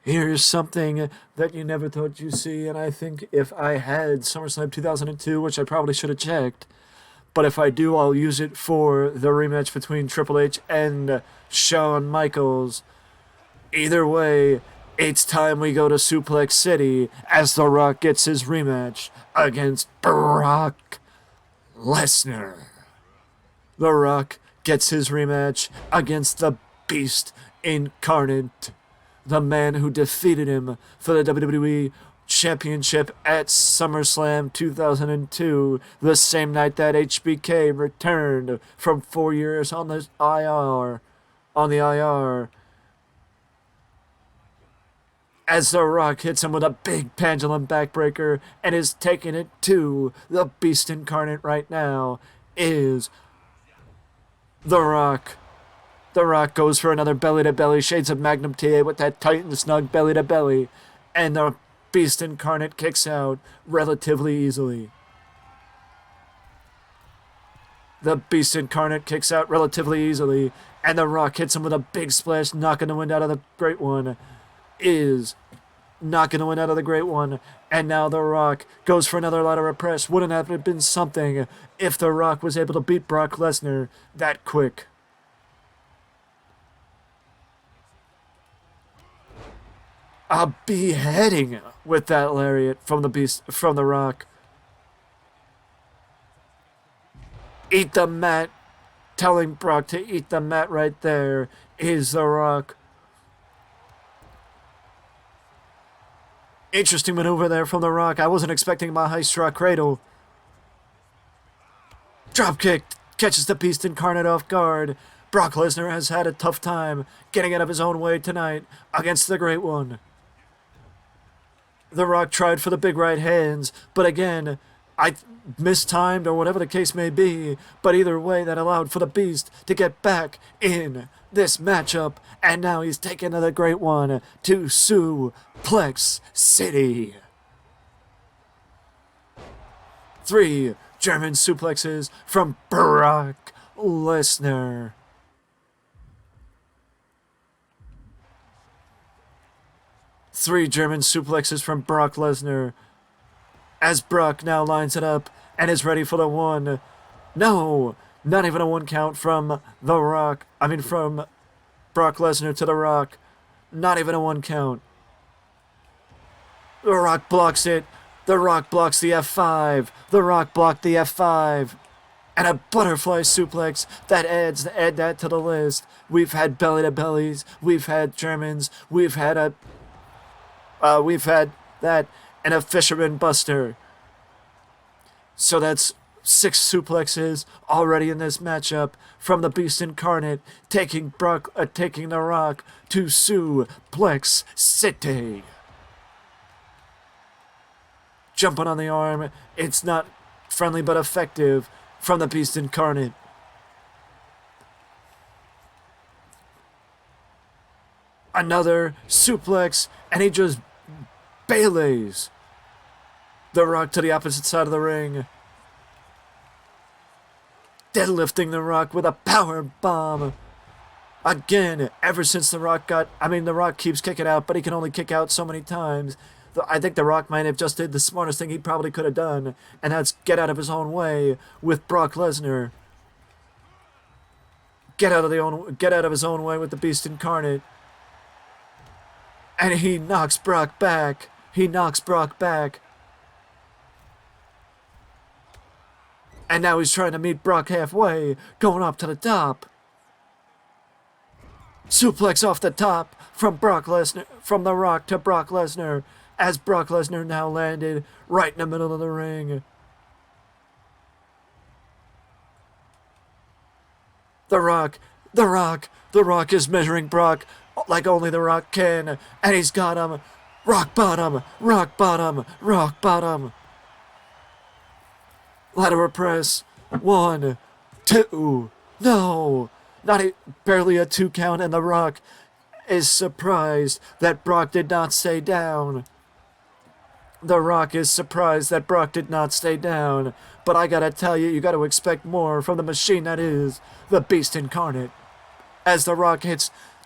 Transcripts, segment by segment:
Here's something that you never thought you'd see, and I think if I had Summerslam 2002, which I probably should have checked, but if I do, I'll use it for the rematch between Triple H and Shawn Michaels. Either way, it's time we go to Suplex City as The Rock gets his rematch against Brock Lesnar. The Rock gets his rematch against the Beast Incarnate, the man who defeated him for the WWE Championship at SummerSlam 2002, the same night that HBK returned from 4 years on the IR. On the IR. As The Rock hits him with a big pendulum backbreaker and is taking it to the Beast Incarnate right now, is The Rock. The Rock goes for another belly-to-belly, shades of Magnum TA with that tight and snug belly-to-belly, and the Beast Incarnate kicks out relatively easily. The Beast Incarnate kicks out relatively easily, and The Rock hits him with a big splash, knocking the wind out of the Great One. Is knocking the wind out of the Great One, and now The Rock goes for another ladder of press. Wouldn't have it been something if The Rock was able to beat Brock Lesnar that quick? A beheading with that lariat from The Rock. Eat the mat, telling Brock to eat the mat right there, is The Rock. Interesting maneuver there from The Rock. I wasn't expecting my high straw cradle. Dropkick catches the Beast Incarnate off guard. Brock Lesnar has had a tough time getting out of his own way tonight against the Great One. The Rock tried for the big right hands, but again, I mistimed or whatever the case may be, but either way that allowed for the Beast to get back in this matchup, and now he's taken the Great One to Suplex City. 3 German suplexes from Brock Lesnar. Three German suplexes from Brock Lesnar, as Brock now lines it up and is ready for the one. No, not even a 1 count from The Rock. From Brock Lesnar to The Rock. Not even a 1 count. The Rock blocks it. The Rock blocks the F5. The Rock blocked the F5. And a butterfly suplex that add that to the list. We've had belly to bellies. We've had Germans. We've had that and a fisherman buster. So that's 6 suplexes already in this matchup from the Beast Incarnate, taking The Rock to Suplex City. Jumping on the arm, it's not friendly but effective from the Beast Incarnate. Another suplex, and he just belays The Rock to the opposite side of the ring. Deadlifting The Rock with a power bomb. Again, ever since The Rock The Rock keeps kicking out, but he can only kick out so many times. I think The Rock might have just did the smartest thing he probably could have done, and that's get out of his own way with Brock Lesnar. Get out of his own way with the Beast Incarnate. And he knocks Brock back. And now he's trying to meet Brock halfway, going up to the top. Suplex off the top from The Rock to Brock Lesnar, as Brock Lesnar now landed right in the middle of the ring. The Rock is measuring Brock like only The Rock can, and he's got him. Rock bottom. Ladder press. 1, 2. No, barely a 2 count, and The Rock is surprised that Brock did not stay down. The Rock is surprised that Brock did not stay down, but I gotta tell you, you gotta expect more from the machine that is the Beast Incarnate. As The Rock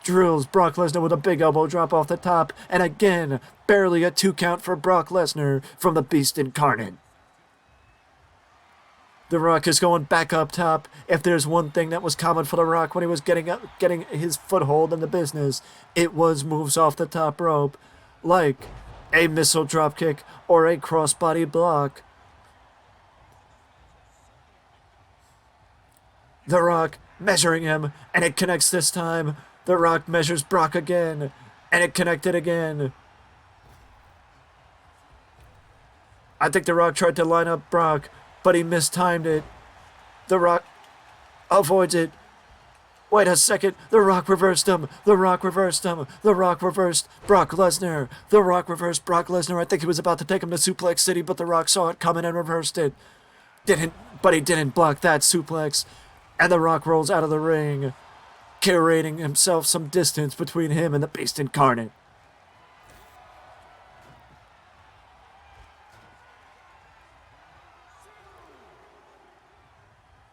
drills Brock Lesnar with a big elbow drop off the top, and again, barely a 2 count for Brock Lesnar from the Beast Incarnate. The Rock is going back up top. If there's one thing that was common for The Rock when he was getting his foothold in the business, it was moves off the top rope, like a missile dropkick or a crossbody block. The Rock measuring him, and it connects this time. The Rock measures Brock again, and it connected again. I think The Rock tried to line up Brock, but he mistimed it. The Rock avoids it. Wait a second. The Rock reversed him. The Rock reversed him. The Rock reversed Brock Lesnar. The Rock reversed Brock Lesnar. I think he was about to take him to Suplex City, but The Rock saw it coming and reversed it. But he didn't block that suplex. And The Rock rolls out of the ring, creating himself some distance between him and the Beast Incarnate.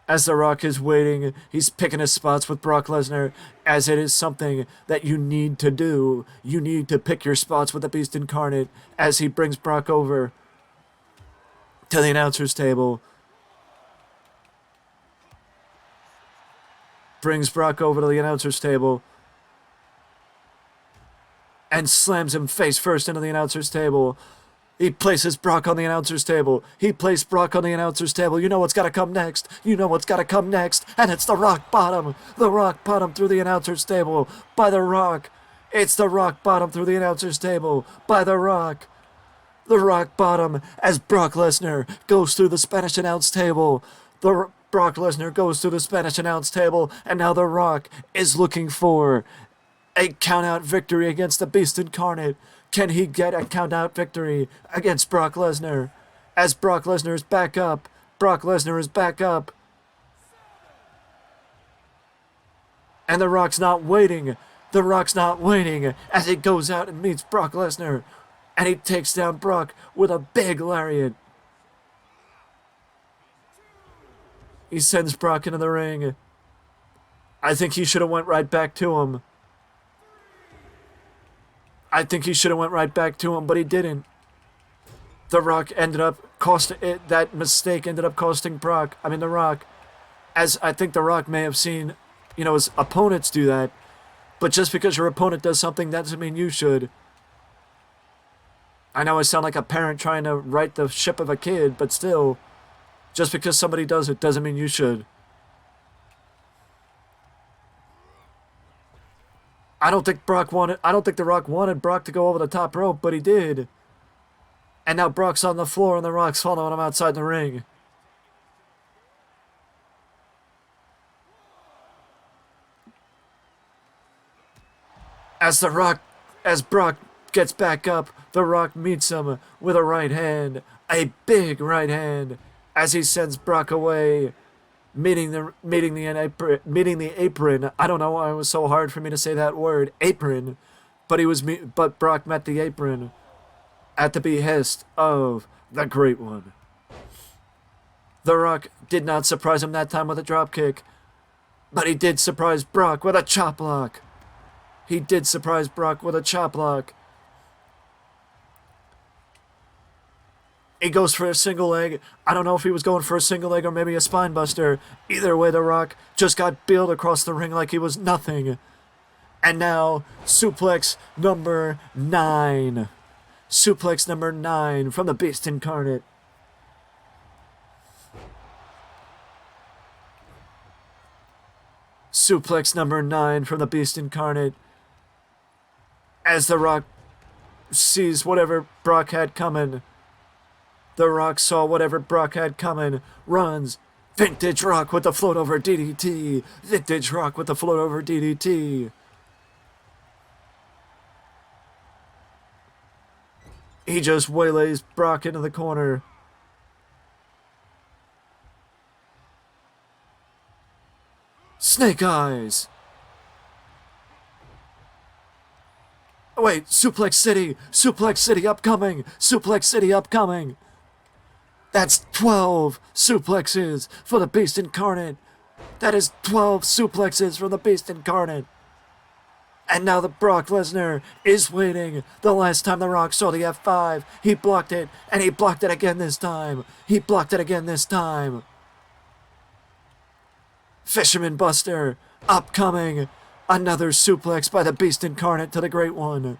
As The Rock is waiting, he's picking his spots with Brock Lesnar, as it is something that you need to do. You need to pick your spots with the Beast Incarnate as he brings Brock over to the announcer's table. Brings Brock over to the announcer's table and slams him face first into the announcer's table. He places Brock on the announcer's table. He placed Brock on the announcer's table. You know what's got to come next. You know what's got to come next. And it's the Rock Bottom. The Rock Bottom through the announcer's table by The Rock. It's the Rock Bottom through the announcer's table by The Rock. The Rock Bottom as Brock Lesnar goes through the Spanish announce table. Brock Lesnar goes through the Spanish announce table. And now The Rock is looking for a count-out victory against the Beast Incarnate. Can he get a count-out victory against Brock Lesnar? As Brock Lesnar is back up. Brock Lesnar is back up. And The Rock's not waiting. The Rock's not waiting as he goes out and meets Brock Lesnar. And he takes down Brock with a big lariat. He sends Brock into the ring. I think he should have went right back to him. I think he should have went right back to him, but he didn't. The Rock ended up that mistake ended up costing The Rock. As I think The Rock may have seen, his opponents do that. But just because your opponent does something, that doesn't mean you should. I know I sound like a parent trying to right the ship of a kid, but still, just because somebody does it doesn't mean you should. I don't think The Rock wanted Brock to go over the top rope, but he did. And now Brock's on the floor and The Rock's following him outside the ring. As Brock gets back up, The Rock meets him with a right hand, a big right hand, as he sends Brock away. Meeting the apron. I don't know why it was so hard for me to say that word, apron, but Brock met the apron at the behest of the Great One. The Rock did not surprise him that time with a dropkick, but he did surprise Brock with a chop block. He did surprise Brock with a chop block. He goes for a single leg. I don't know if he was going for a single leg or maybe a spine buster. Either way, The Rock just got billed across the ring like he was nothing. And now, suplex number 9. Suplex number 9 from the Beast Incarnate. Suplex number 9 from the Beast Incarnate. As The Rock sees whatever Brock had coming. The Rock saw whatever Brock had coming, runs. Vintage Rock with the float over DDT. Vintage Rock with the float over DDT. He just waylays Brock into the corner. Snake Eyes. Wait, Suplex City. Suplex City upcoming. Suplex City upcoming. That's 12 suplexes for the Beast Incarnate. That is 12 suplexes from the Beast Incarnate. And now the Brock Lesnar is waiting. The last time The Rock saw the F5, he blocked it, and he blocked it again this time. He blocked it again this time. Fisherman Buster, upcoming. Another suplex by the Beast Incarnate to the Great One.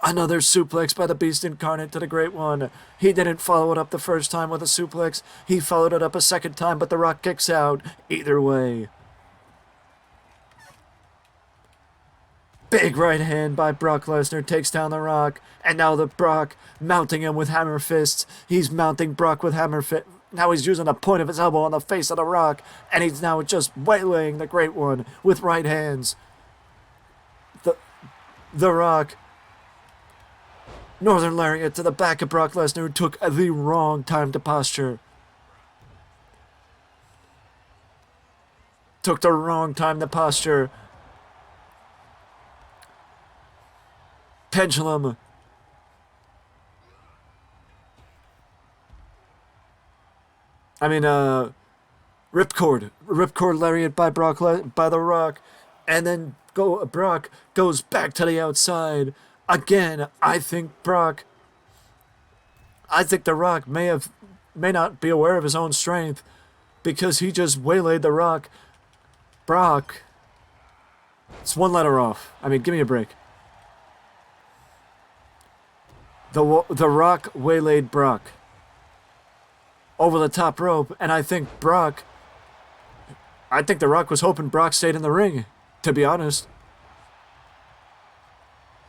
Another suplex by the Beast Incarnate to the Great One. He didn't follow it up the first time with a suplex. He followed it up a second time, but The Rock kicks out. Either way. Big right hand by Brock Lesnar takes down The Rock. And now the Brock mounting him with hammer fists. He's mounting Brock with hammer fists. Now he's using the point of his elbow on the face of The Rock. And he's now just waylaying the Great One with right hands. The Rock. Northern Lariat to the back of Brock Lesnar, who took the wrong time to posture. Took the wrong time to posture. Pendulum. Ripcord. Ripcord Lariat by by The Rock. And then Brock goes back to the outside. Again, I think The Rock may not be aware of his own strength, because he just waylaid The Rock. Brock. It's one letter off. Give me a break. The Rock waylaid Brock over the top rope, and I think The Rock was hoping Brock stayed in the ring, to be honest.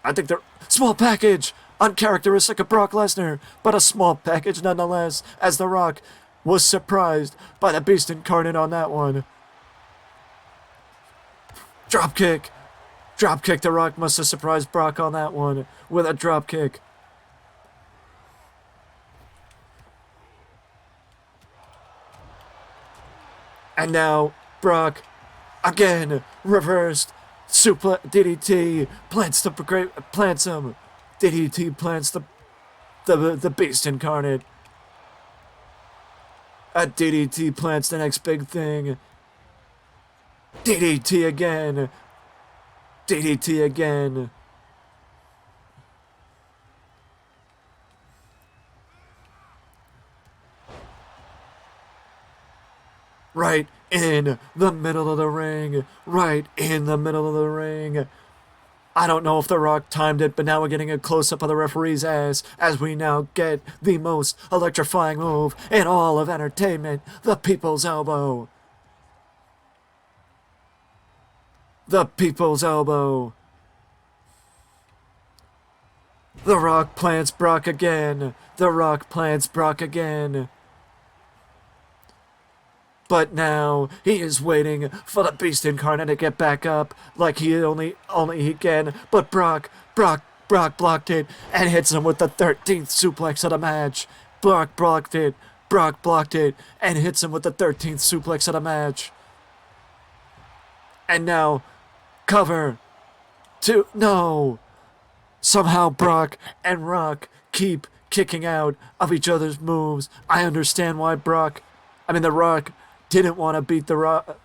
I think small package, uncharacteristic of Brock Lesnar, but a small package nonetheless, as The Rock was surprised by the Beast Incarnate on that one. Dropkick. Dropkick. The Rock must have surprised Brock on that one with a dropkick. And now Brock, again, reversed. DDT plants him. DDT plants the Beast Incarnate. A DDT plants the next big thing. DDT again. DDT again. Right in the middle of the ring. Right in the middle of the ring. I don't know if The Rock timed it, but now we're getting a close-up of the referee's ass as we now get the most electrifying move in all of entertainment, the People's Elbow. The People's Elbow. The Rock plants Brock again. The Rock plants Brock again. But now he is waiting for the Beast Incarnate to get back up like he only he can. But Brock blocked it and hits him with the 13th suplex of the match. Brock blocked it and hits him with the 13th suplex of the match. And now, cover. No. Somehow Brock and Rock keep kicking out of each other's moves. I understand why The Rock didn't want to beat The Rock.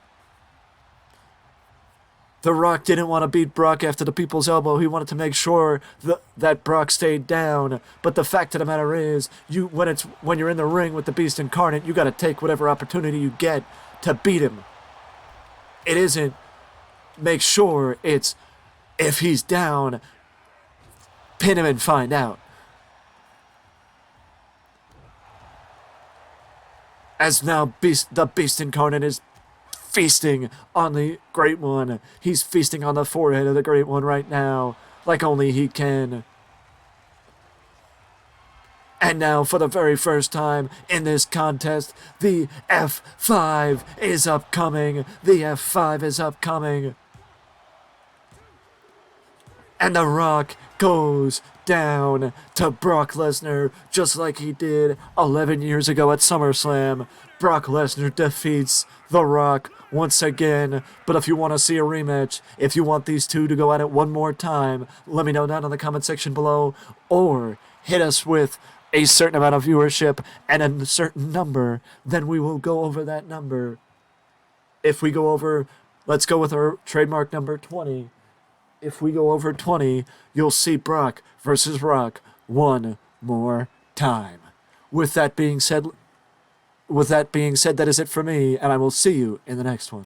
The Rock didn't want to beat Brock after the People's Elbow. He wanted to make sure that Brock stayed down. But the fact of the matter is, when you're in the ring with the Beast Incarnate, you got to take whatever opportunity you get to beat him. It isn't make sure, it's if he's down, pin him and find out. As now the Beast Incarnate is feasting on the Great One. He's feasting on the forehead of the Great One right now, like only he can. And now, for the very first time in this contest, the F5 is upcoming. The F5 is upcoming. And The Rock goes down to Brock Lesnar just like he did 11 years ago at Summerslam. Brock Lesnar defeats The Rock once again. But if you want to see a rematch, if you want these two to go at it one more time, let me know down in the comment section below, or hit us with a certain amount of viewership and a certain number, then we will go over that number. If we go over Let's go with our trademark number 20. If we go over 20, you'll see Brock versus Rock one more time. With that being said, that is it for me, and I will see you in the next one.